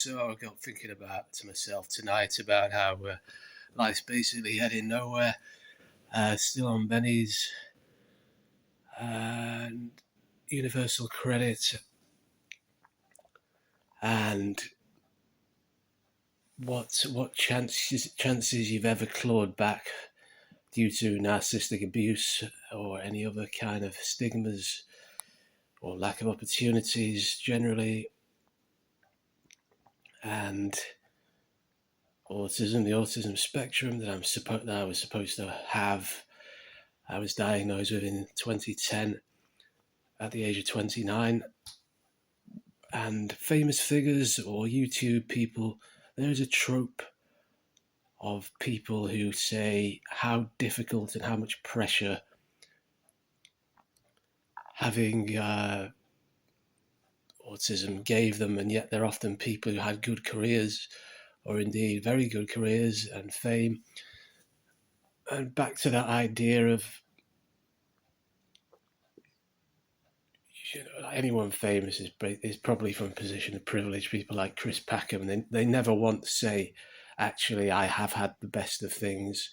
So I got thinking about to myself tonight about how life's basically heading nowhere. Still on Benny's and universal credit, and what chances you've ever clawed back due to narcissistic abuse or any other kind of stigmas or lack of opportunities generally, and autism, the autism spectrum that I was supposed to have. I was diagnosed with in 2010 at the age of 29. And famous figures or YouTube people, there's a trope of people who say how difficult and how much pressure having autism gave them, and yet they're often people who had good careers, or indeed very good careers and fame. And back to that idea of, anyone famous is probably from a position of privilege. People like Chris Packham, they never once say, actually, I have had the best of things.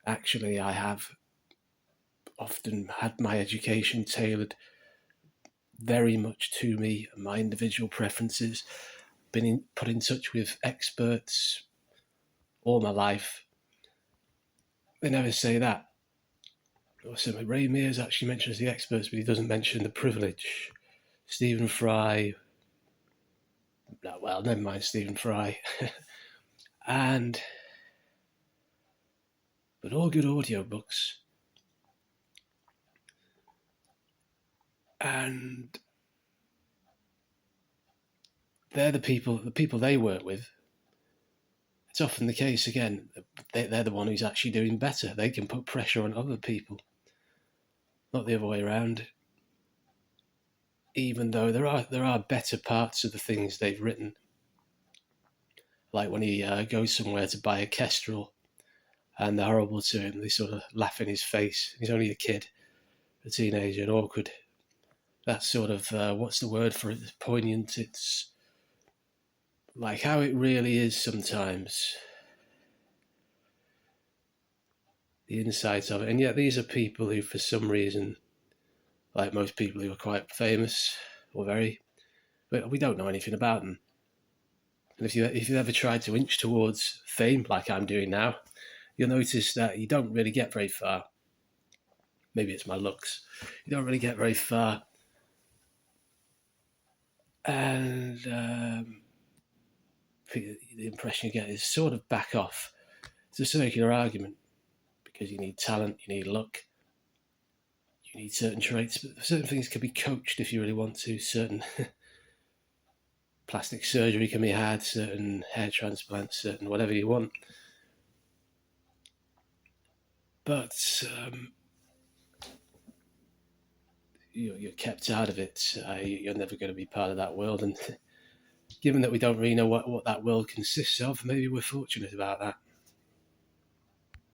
Actually, I have often had my education tailored very much to me and my individual preferences. Put in touch with experts all my life. They never say that. Also, Ray Mears actually mentions the experts, but he doesn't mention the privilege. Stephen Fry. Well, never mind Stephen Fry. But all good audiobooks. And they're the people they work with. It's often the case, again, they're the one who's actually doing better. They can put pressure on other people, not the other way around. Even though there are better parts of the things they've written, like when he goes somewhere to buy a Kestrel and they're horrible to him, they sort of laugh in his face. He's only a kid, a teenager, and awkward. That's sort of, what's the word for it? It's poignant. It's like how it really is sometimes. The insights of it. And yet these are people who, for some reason, like most people who are quite famous or but we don't know anything about them. And if you've ever tried to inch towards fame, like I'm doing now, you'll notice that you don't really get very far. Maybe it's my looks. You don't really get very far. And the impression you get is sort of back off. It's a circular argument because you need talent, you need luck, you need certain traits, but certain things can be coached if you really want to. Certain plastic surgery can be had, certain hair transplants, certain whatever you want. But you're kept out of it. You're never going to be part of that world. And given that we don't really know what that world consists of, maybe we're fortunate about that.